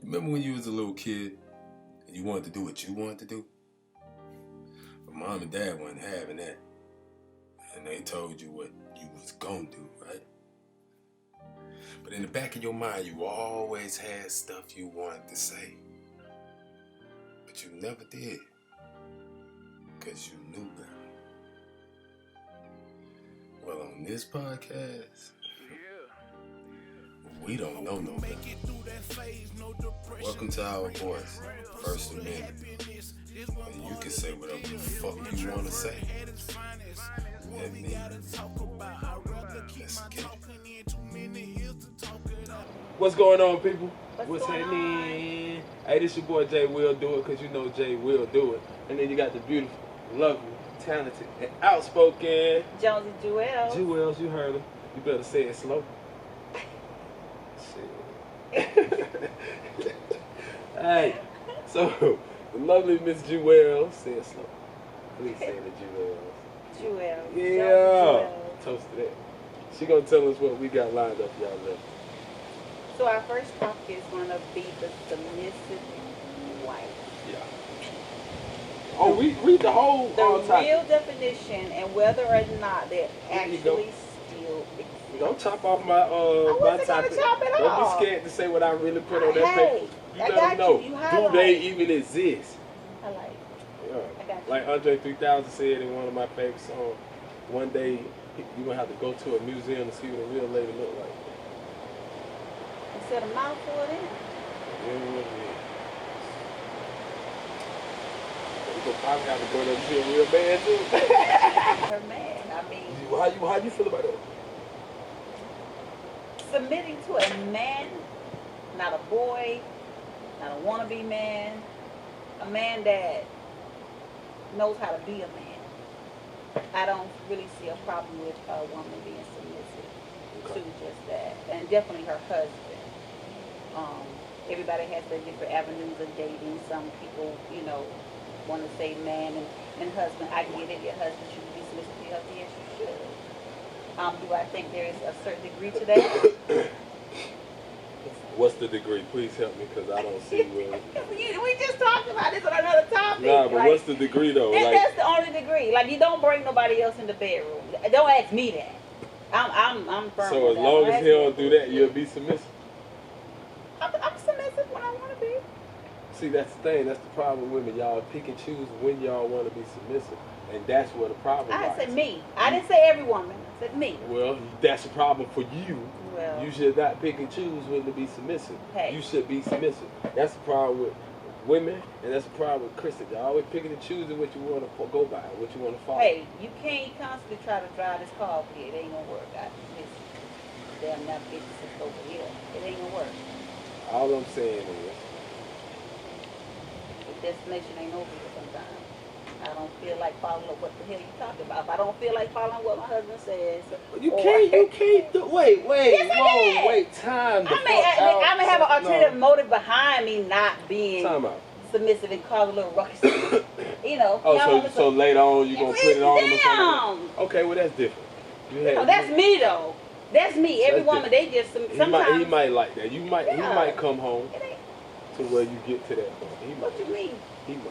Remember when you was a little kid and you wanted to do what you wanted to do? But mom and dad wasn't having that. And they told you what you was gonna do, right? But in the back of your mind, you always had stuff you wanted to say. But you never did. Because you knew better. Well, on this podcast, we don't know no better. Welcome to our voice, 1stAmendment. And you can say whatever the fuck you want to say. And me, let's get it. What's going on, people? What's happening? Hey, this your boy JWillDoIt, because you know JWillDoIt. And then you got the beautiful, lovely, talented, and outspoken Jonzee Jewelz. Jewelz, you heard him. You better say it slow. Shit. Hey, so the lovely Miss Jewelz, say it slow. Please say it, Jewelz. Jewelz. Yeah. Toast to that. She gonna tell us what we got lined up, y'all left. So our first topic is going to be the submissive wife. Yeah. Oh, we read the whole The real definition and whether or not they actually still exist. Don't chop off my my topic. Chop it Don't off. be scared to say what I really put on that paper. You I let got them know. you. You Do highlight. they even exist? I like. Yeah. I got you. Like Andre 3000 said in one of my favorite songs, one day you're gonna have to go to a museum to see what a real lady look like. You said a mouthful in. Yeah. You gonna probably have to go there to see a real man too. Her man. I mean. How you feel about that? Submitting to a man, not a boy, not a wannabe man, a man that knows how to be a man. I don't really see a problem with a woman being submissive to just that, and definitely her husband. Everybody has their different avenues of dating. Some people, want to say man and husband. I get it. Your husband should be submissive to your husband. Yes, you should. Do I think there is a certain degree to that? What's the degree? Please help me, because I don't see where. We just talked about this on another topic. Nah, but what's the degree though? That's the only degree. Like, you don't bring nobody else in the bedroom. Don't ask me that. I'm firm. So as with that. long as he don't do that, you'll be submissive. I'm submissive when I want to be. See, that's the thing. That's the problem with women. Y'all pick and choose when y'all want to be submissive, and that's where the problem lies. I said me. I didn't say every woman. I said me. Well, that's a problem for you. Well, You should not pick and choose when to be submissive. Hey. You should be submissive. That's the problem with women, and that's the problem with Christians. Y'all always picking and choosing what you want to go by, what you want to follow. hey, you can't constantly try to drive this car over here. It ain't gonna work. Damn, not 56 over here. It ain't gonna work. All I'm saying is, The destination ain't over here sometimes. I don't feel like following what the hell you talking about. If I don't feel like following what my husband says, you can't do. Wait, Yes, I can. wait, time. I may have an alternative motive behind me not being Time out. submissive and cause a little ruckus. Oh, so later on you gonna put it on them or Damn. something? Okay, well that's different. That's me though. That's me. Every That's woman, they just sometimes. He might like that. He Yeah. might come home It ain't, to where you get to that point. He what you might. mean? He might.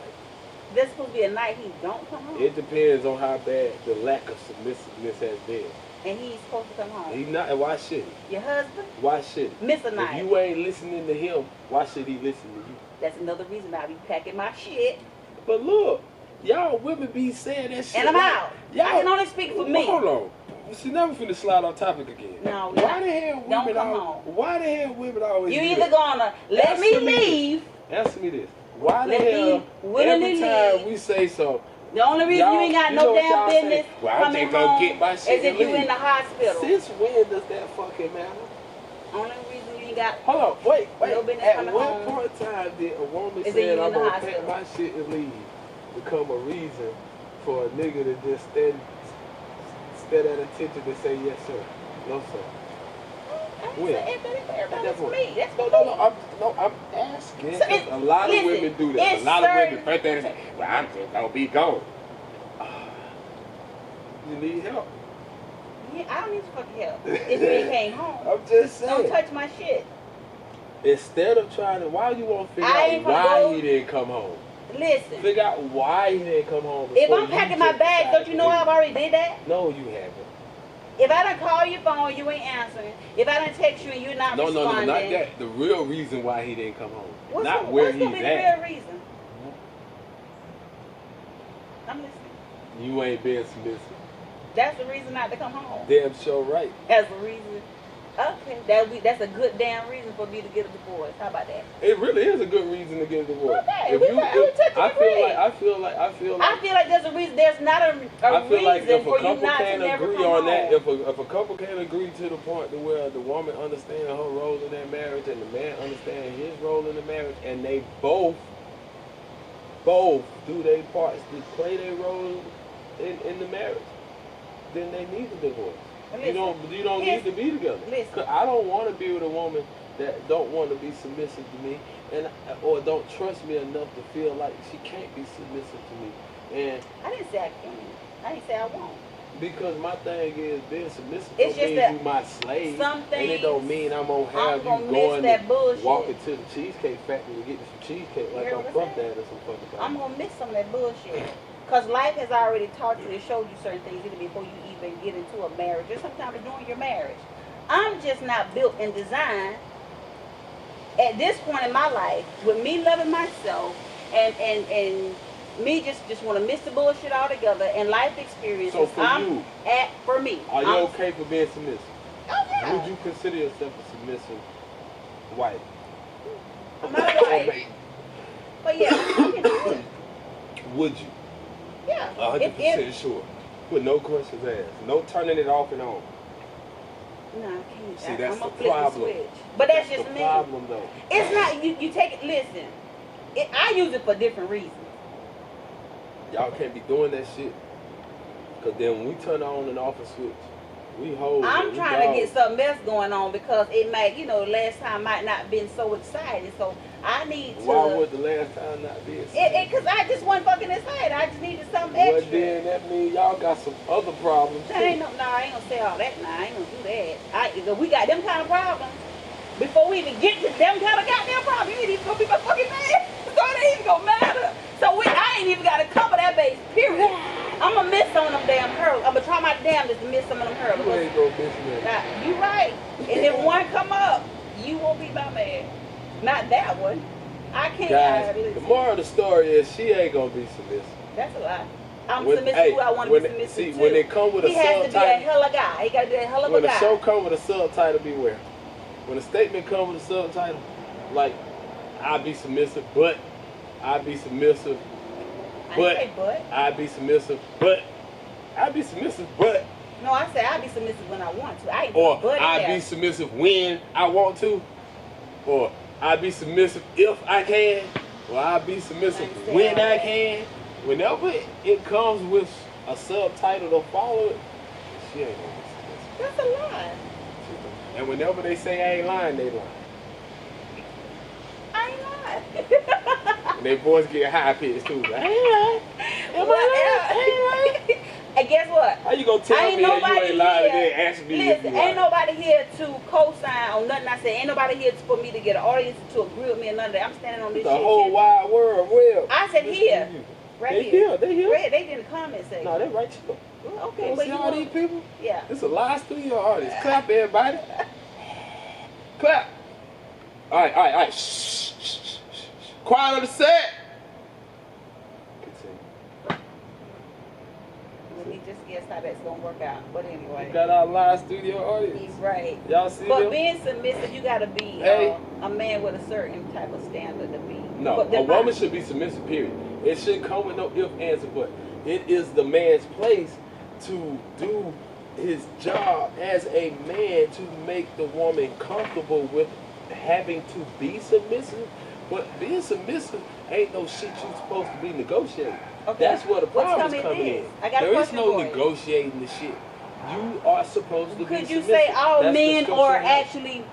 There's supposed to be a night he don't come home, It depends on how bad the lack of submissiveness has been. and he's supposed to come home. He not. Why should he? Your husband Why should he? miss a If night. you ain't listening to him, why should he listen to you? That's another reason I be packing my shit But look, y'all women be saying that shit. and I'm like, out. Y'all, I can only speak for me. Hold on. She never finna slide on topic again. No, Why the hell don't women come always? home. Why the hell women always? You do either that? gonna let me leave. Answer me this. Why the Let me hell willingly every time leave. we say so? The only reason you ain't got you no know what damn y'all say? business Well, I'm coming just gonna home get my shit is if and you leave. in the hospital. Since when does that fucking matter? Only reason you ain't got Hold on, wait. no business At coming what home point in time did a woman is say that you I'm in the gonna pack hospital. my shit and leave become a reason for a nigga to just stand at attention to say yes sir, no sir? When? That's me. That's No, I'm asking. So a lot of women do that. it's A lot of certain- women, first thing they say, well, I'm just gonna be gone. You need help. Yeah, I don't need your fucking help. If you ain't came home, I'm just saying. don't touch my shit. Instead of trying to, why you want to figure I out ain't gonna why go- he didn't come home? Listen, Figure out why he didn't come home. if before I'm you packing my just bag, decide don't you to know leave. I've already did that? No, you haven't. If I done call your phone, you ain't answering. If I done text you and you're not No, responding. not that. The real reason why he didn't come home. What's Not the, where what's he's gonna be the at. real reason? I'm listening. You ain't being submissive. That's the reason not to come home. Damn sure right. That's the reason. Okay, that's a good damn reason for me to get a divorce. How about that? It really is a good reason to get a divorce. Okay, If we you- touch and I agree. feel like I feel like there's a reason. There's not a I feel like reason if a for you couple not to can't never agree come on home. that, if a couple can't agree to the point to where the woman understands her role in that marriage and the man understands his role in the marriage, and they both do their parts to play their role in the marriage, then they need a divorce. Listen, you don't need to be together. Listen. 'Cause I don't want to be with a woman that don't want to be submissive to me, or don't trust me enough to feel like she can't be submissive to me. And I didn't say I can't. I didn't say I won't. because my thing is being submissive It's don't just mean that you my slave, some and it don't mean I'm gonna have I'm gonna you miss going that to bullshit. walking to the Cheesecake Factory to get you some cheesecake like hear I'm what from I'm saying? that or some fucking thing. I'm gonna miss some of that bullshit. Cause life has already taught you and showed you certain things even before you even get into a marriage or sometimes during your marriage. I'm just not built and designed at this point in my life with me loving myself and me just want to miss the bullshit altogether and life experiences. So For me. Are you okay for being submissive? Oh yeah. Would you consider yourself a submissive wife? I'm not a wife. But yeah, I can do it. Would you? Yeah. 100% sure. With no questions asked. No turning it off and on. No, I can't. See, that's I'm gonna the flip problem. the switch. But that's just the me. problem, though. It's not you take it. Listen, I use it for different reasons. Y'all can't be doing that shit. Because then when we turn on and off a switch, we hold. I'm trying to get something else going on because it might, last time might not been so excited. So I need to. Why would the last time not be excited? Because I just wasn't fucking excited. I just needed something Well, extra. then that means y'all got some other problems too. I ain't gonna say all that now. I ain't gonna do that. We got them kind of problems. Before we even get to them kind of goddamn problems, you ain't even gonna be my fucking man. So it ain't even gonna matter. So I ain't even gotta cover that base, period. I'm gonna miss some of them damn hurdles. I'm gonna try my damnest to miss some of them hurdles. You ain't gonna miss me. You right. And if one come up, you won't be my man. Not that one. I can't. Guys, the moral of the story is she ain't gonna be submissive. That's a lie. I'm submissive to who I want to be submissive to. When it come with a he has to be a subtitle, hella guy. He got to be a hell of a when guy. the show come with a subtitle, beware. When a statement come with a subtitle, like I'll be submissive, but I'll be submissive, but I'll be submissive, but I'll be submissive, but. No, I say I'll be submissive when I want to. I ain't Or but I'll be submissive when I want to. Or I'll be submissive if I can. Or I'll be submissive when I can. Whenever it comes with a subtitle to follow it, she ain't gonna be submissive. That's a lie. And whenever they say I ain't lying, they lying. I ain't lying. And their voice get high pitched too. Like, I ain't lying. Am I lying? And guess what? How you gonna tell me that you ain't lying and then ask me if you Listen, lying? ain't nobody here to co-sign on nothing I say. Ain't nobody here for me to get an audience to agree with me or none of that. I'm standing on this the shit. whole wide world. Well, I said here. Right they here. They here. Right, they didn't comment section. No, they right here. Well, okay, You but see you all want- these people? Yeah. It's a live studio audience. Clap, everybody. Clap. All right. Shh. Quiet on the set. Continue. Let me just guess how that's gonna work out. But anyway. We got our live studio audience. He's right. Y'all see But them? being submissive, you gotta be Hey. a man with a certain type of standard to be. No, But a then woman should be submissive, period. It shouldn't come with no if, answer, but it is the man's place to do his job as a man to make the woman comfortable with having to be submissive. But being submissive ain't no shit you supposed to be negotiating. Okay. That's where the Well, tell problems me come this. in. I got a There is question no for you. negotiating the shit. You are supposed to be Could you submissive. say all That's the men scripture are in there. actually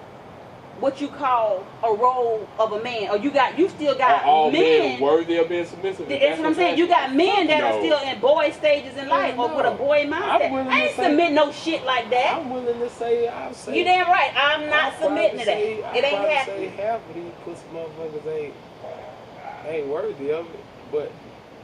what you call a role of a man, or you still got Are all men worthy of being submissive? That's what I'm saying. You got men that are still in boy stages in life, or with a boy mindset. I ain't submit no shit like that. I'm willing to say, I'll say. You damn right. I'm not submitting to that. It ain't happening. Say half of these pussy motherfuckers ain't worthy of it, but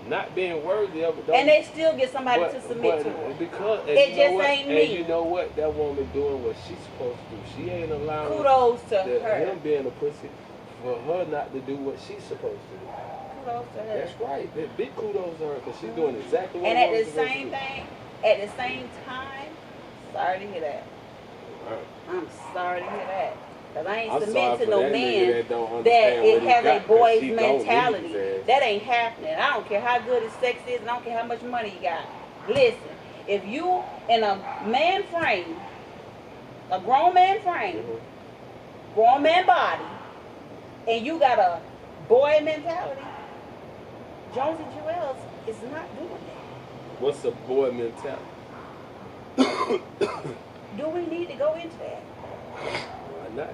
not being worthy of it. And they still get somebody to submit to them. Because it just ain't me. And you know what? That woman doing what she's supposed to do. She ain't allowing kudos to her. Him being a pussy for her not to do what she's supposed to do. Kudos to her. That's right. Big kudos to her because she's doing exactly what. And at the same time, sorry to hear that. I'm sorry to hear that. Because I ain't submitting to no man that it has a boy's mentality. That ain't happening. I don't care how good his sex is, and I don't care how much money he got. Listen, if you in a man frame, a grown man frame, grown man body, and you got a boy mentality, Jonzee Jewelz is not doing that. What's a boy mentality? Do we need to go into that? Why not?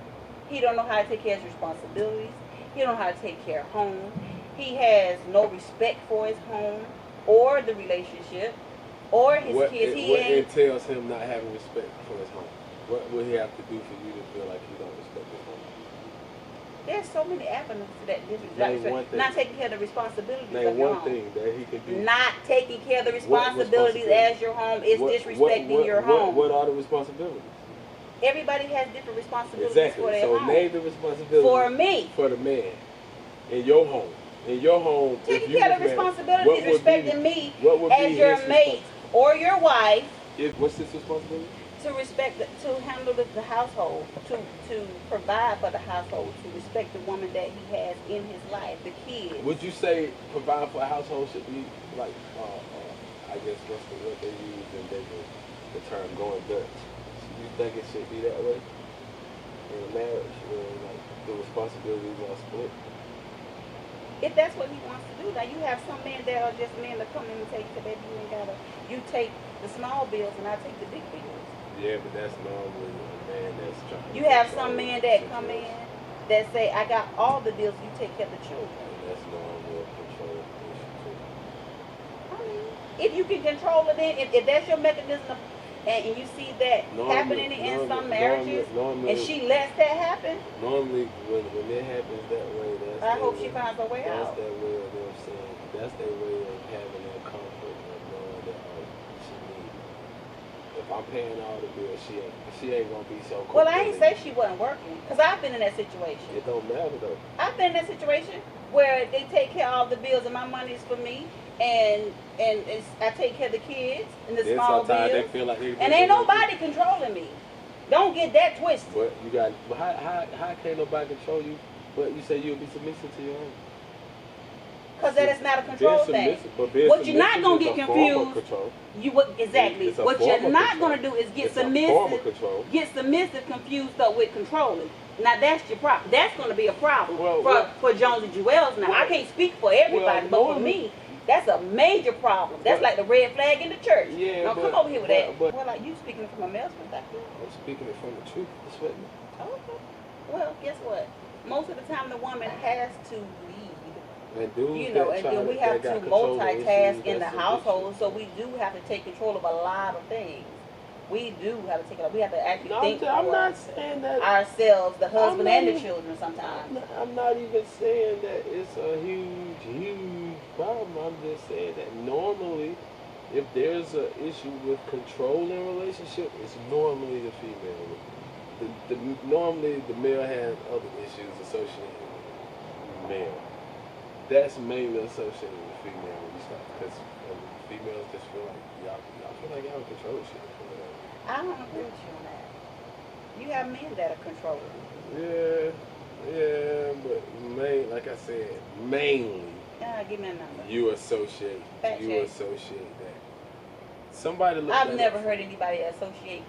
He don't know how to take care of his responsibilities. He don't know how to take care of home. He has no respect for his home or the relationship or his kids. What entails him not having respect for his home? What would he have to do for you to feel like he don't respect his home? There's so many avenues to that disrespect. Not taking care of the responsibilities of your home. Thing that he can do. Not taking care of the responsibilities as your home is disrespecting your home. What are the responsibilities? Everybody has different responsibilities for their home. So name the responsibilities for me. For the man. In your home. In your home. Taking care of the responsibilities, respecting me as your mate or your wife. What's his responsibility? To respect, to handle the household, to provide for the household, to respect the woman that he has in his life, the kids. Would you say provide for a household should be like, I guess what's what they use in the term going Dutch? You think it should be that way in a marriage where like the responsibilities are split? If that's what he wants to do, now you have some men that are just men that come in and tell you, baby, you take the small bills and I take the big bills. Yeah, but that's normally a man that's trying to. You have some men that come in that say, I got all the deals, you take care of the children. And that's normally a control issue too. I mean, if you can control it, then if that's your mechanism, and you see that happening in some marriages, and she lets that happen. Normally, when it happens that way, I hope she finds a way out. That's their way of them saying. That's their way of having that comfort of knowing that she needs. If I'm paying all the bills, she ain't gonna be so cool. Well, I ain't say she wasn't working, cause I've been in that situation. It don't matter though. I've been in that situation where they take care of all the bills and my money is for me. And I take care of the kids and the small bills. They feel like and ain't nobody controlling me. Don't get that twisted. But you got. But how can't nobody control you? But you say you'll be submissive to your own. Because that is not a control thing. What you're not gonna get confused. Exactly. What you're not gonna do is get submissive confused up with controlling. Now that's your problem. That's gonna be a problem for Jonzee Jewelz. Now I can't speak for everybody, but for me. That's a major problem. That's like the red flag in the church. Yeah, now come over here with that. Well, like you speaking from a male's perspective. I'm speaking it from the truth perspective. Okay. Well, guess what? Most of the time, the woman has to lead. And dudes, and then we have to multitask in the household, so we do have to take control of a lot of things. We do have to take it up. We have to actually think I'm not saying that ourselves, the husband and the children sometimes. I'm not even saying that it's a huge problem. I'm just saying that normally, if there's an issue with control in a relationship, it's normally the female. Normally, the male has other issues associated with the male. That's mainly associated with the female. Because females just feel like y'all feel like y'all control shit. I don't agree with you on that. You have men that are controlling. Yeah, but like I said, mainly. Give me a number. You associate that. Somebody look. I've never heard anybody associate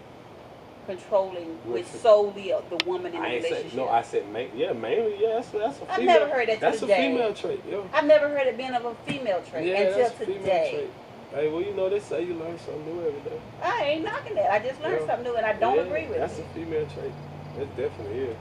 controlling with solely the woman in the relationship. I said mainly. Yeah, that's a female. I've never heard that That's a female trait. Yeah. I've never heard it being of a female trait until today. Hey, well, they say you learn something new every day. I ain't knocking that. I just learned something new, and I don't agree with it. That's a female trait. It definitely is.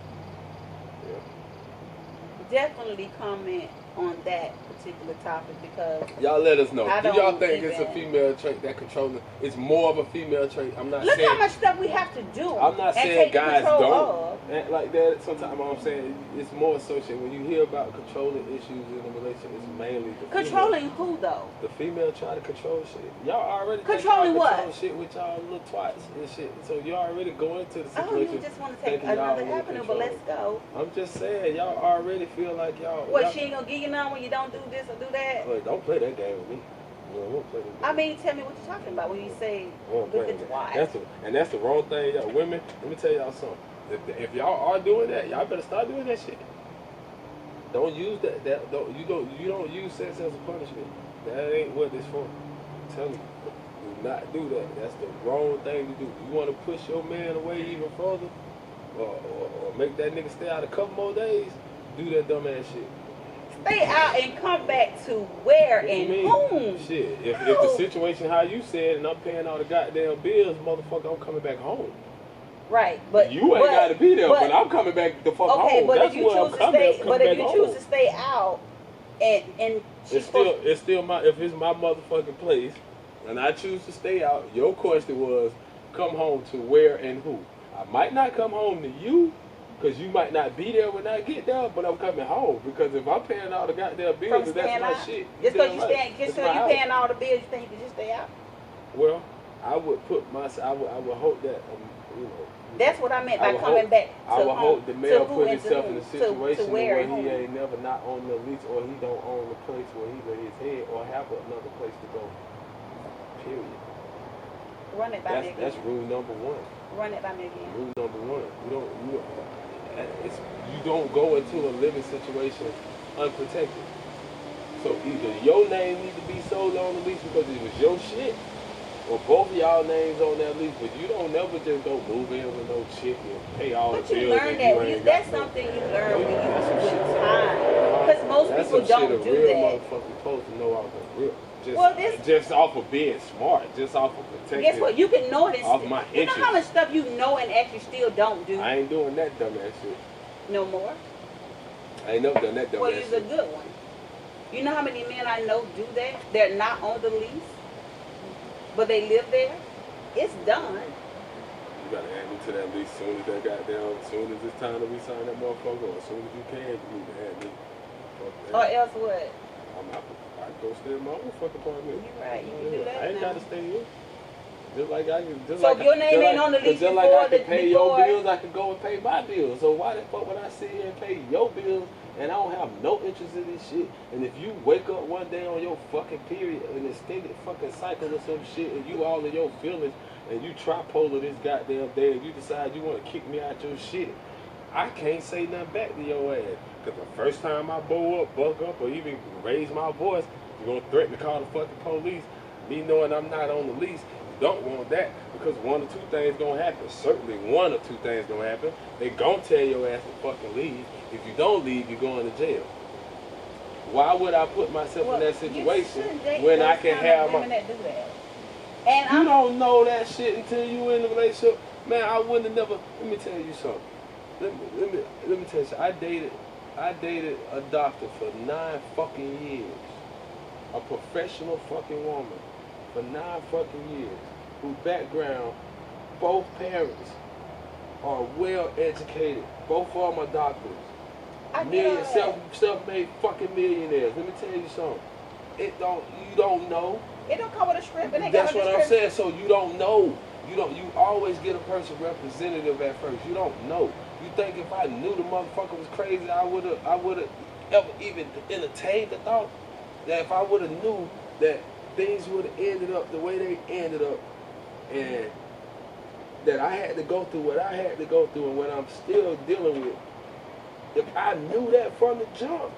definitely comment on that particular topic because y'all let us know. I Do y'all don't think it's a even- female trait that controlling? It's more of a female trait. I'm not look saying. how much stuff we have to do. I'm not and saying take guys control don't of. act like that. Sometimes I'm saying it's more associated. When you hear about controlling issues in a relationship, it's mainly the Controlling female. who though? The female try to control shit. Y'all already Controlling think y'all what? control shit with y'all little twats and shit. So you already go into the Oh, situation. you just want to take thinking y'all another will avenue, but control. let's go. I'm just saying, y'all already feel like y'all. What, y'all, she ain't gonna give you none when you don't do this or do that? Look, don't play that game with me. You know, don't play that game. I mean, tell me what you're talking about when you say Don't with play the that. twat. That's the wrong thing, y'all. Women, let me tell y'all something. If y'all are doing that, y'all better start doing that shit. Don't use that. You don't use sex as a punishment. That ain't what it's for. I'm telling you. Do not do that. That's the wrong thing to do. You want to push your man away even further, or make that nigga stay out a couple more days, do that dumb ass shit. Stay out and come back to where What you and mean? whom? Shit. If No. the situation how you said and I'm paying all the goddamn bills, motherfucker, I'm coming back home. Right, but You ain't got to be there, but I'm coming back the fuck okay, home. but That's if you where I'm choose to coming. stay, I'm but coming if you back choose home. to stay out, and she's It's still my, if it's my motherfucking place, and I choose to stay out. Your question was, come home to where and who? I might not come home to you, because you might not be there when I get there, but I'm coming home because if I'm paying all the goddamn bills, from that's staying my out. shit. Just because you damn right. staying, just It's because my you house. paying all the bills, you think you can just stay out? Well, I would put myself. I would hope that you know. That's what I meant by I would coming hope- back to I would home, hope the to male who put and to himself whom, in a situation to where where and he whom. ain't never not on the lease or he don't own the place where he lay his head or have another place to go. Period. Run it by me again. That's rule number one. Run it by me again. Rule number one. You don't go into a living situation unprotected. So either your name needs to be sold on the lease because it was your shit, or both of y'all names on that lease, but you don't never just go move in with no chick and pay all But the you bills. learn and that. ain't That's got no- something you learn when That's some you shit. with time. Because most That's people some shit don't a do real that. motherfucker supposed to know off the rip. Well, Just off of being smart, just off of protecting. Guess what? You can know it and Off still, my you know how much interest. stuff you know and actually still don't do I ain't doing that dumbass shit. no more. I ain't never done that dumbass Well, shit. you're a good one. You know how many men I know do that? They're not on the lease, but they live there. It's done. You gotta add me to that lease soon as that goddamn, soon as it's time to re-sign that motherfucker, or as soon as you can, you need to add me. Fuck that. Or else what? I go stay in my own fucking apartment. You're right. You can do that I ain't now. gotta stay here. Just like I can. Just So like if your name just ain't like, on the lease just like before I can the- pay before- your bills, I can go and pay my bills. So why the fuck would I sit here and pay your bills and I don't have no interest in this shit? And if you wake up one day on your fucking period in an extended fucking cycle or some shit, and you all in your feelings, and you tripolar this goddamn day, and you decide you want to kick me out your shit, I can't say nothing back to your ass. Cause the first time I bow up, buck up, or even raise my voice, you're gonna threaten to call the fucking police. Me knowing I'm not on the lease, you don't want that because one or two things gonna happen. Certainly one or two things gonna happen. They gonna tell your ass to fucking leave. If you don't leave, you're going to jail. Why would I put myself in that situation when I can have women that do that. And You don't know that shit until you in the relationship. Man, I wouldn't have never. Let me tell you something. Let me tell you something. I dated a doctor for 9 fucking years. A professional fucking woman for 9 fucking years. Whose background, both parents are well educated. Both of them are doctors. I get all that. Self-made fucking millionaires. Let me tell you something. You don't know. It don't come with a script. It ain't That's got what a I'm script. saying. So you don't know. You always get a person representative at first. You don't know. You think if I knew the motherfucker was crazy, I would have ever even entertained the thought that if I would have knew that things would have ended up the way they ended up, and that I had to go through what I had to go through and what I'm still dealing with. If I knew that from the jump,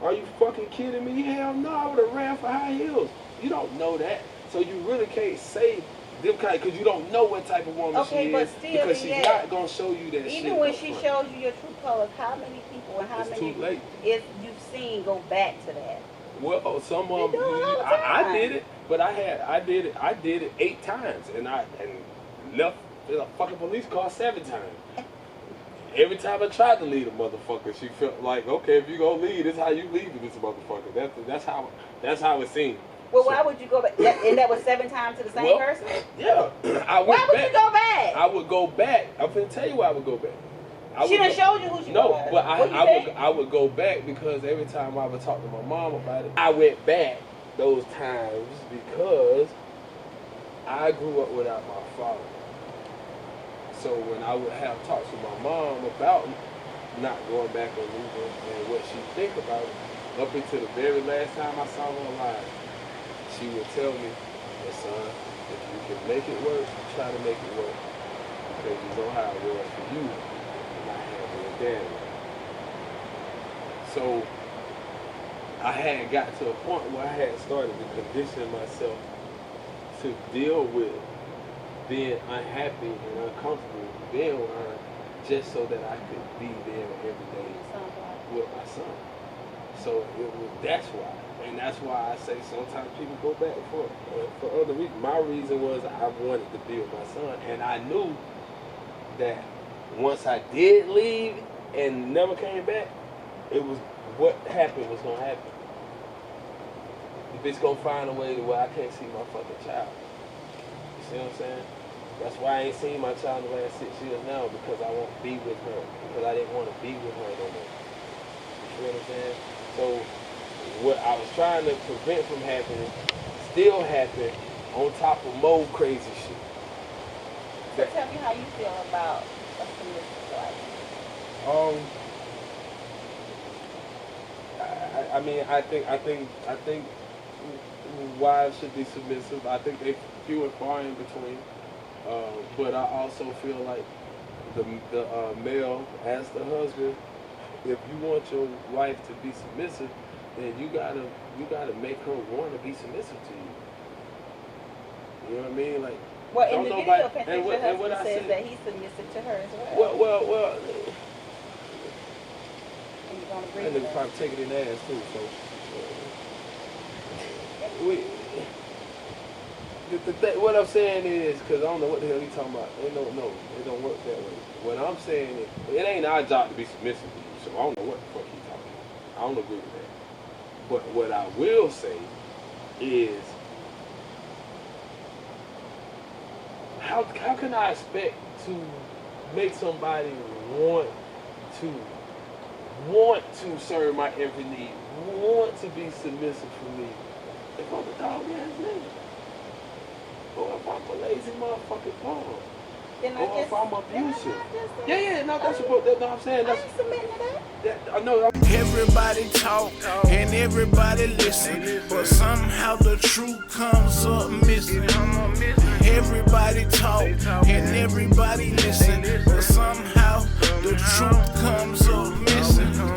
are you fucking kidding me? Hell no, I would have ran for high heels. You don't know that, so you really can't say them kind because you don't know what type of woman Okay, she but is still, because she's yeah. not gonna show you that shit. Even when up she front. shows you your true colors, how many people and how It's many too late. if you've seen go back to that? Well, some of They them, do it all the I time. did it, but I did it 8 times, and left in a fucking police car 7 times. every time I tried to lead a motherfucker, she felt like, okay, if you gonna lead, this how you lead this motherfucker. That's how it seemed. Well, why would you go back? And that was 7 times to the same person? Yeah. Why would you go back? I would go back. I'm finna tell you why I would go back. She done showed you who she was. No, but I would go back because every time I would talk to my mom about it, I went back those times because I grew up without my father. So when I would have talks with my mom about not going back and leaving and what she think about it, up until the very last time I saw her alive, she would tell me, "Hey, son, if you can make it work, try to make it work. Because you know how it was for you not having a daddy." So I had got to a point where I had started to condition myself to deal with being unhappy and uncomfortable being with her just so that I could be there every day with my son. So that's why. And that's why I say sometimes people go back for other reasons. My reason was I wanted to be with my son. And I knew that once I did leave and never came back, it was what happened was going to happen. The bitch going to find a way to where I can't see my fucking child. You see what I'm saying? That's why I ain't seen my child in the last 6 years now, because I won't be with her. Because I didn't want to be with her no more. You see what I'm saying? So what I was trying to prevent from happening still happened on top of more crazy shit. So tell me how you feel about a submissive wife. I think wives should be submissive. I think they few and far in between. But I also feel like the male as the husband, if you want your wife to be submissive, then you gotta make her want to be submissive to you. You know what I mean? Like, well, in the video, Patricia husband says that he's submissive to her as well. Well. And you're gonna agree And with they that? probably take it in the ass too. So what I'm saying is, because I don't know what the hell he's talking about. It don't work that way. What I'm saying is, it ain't our job to be submissive to you, so I don't know what the fuck he's talking about. I don't agree with that. But what I will say is, how can I expect to make somebody want to serve my every need, want to be submissive for me, if I'm a dog ass nigga? Or if I'm a lazy motherfucking bum. Or if I'm abusive. Yeah, no, that's what I'm saying. I ain't submitting to that. I know. Everybody talk and everybody listen, but somehow the truth comes up missing. Everybody talk and everybody listen, but somehow the truth comes up missing.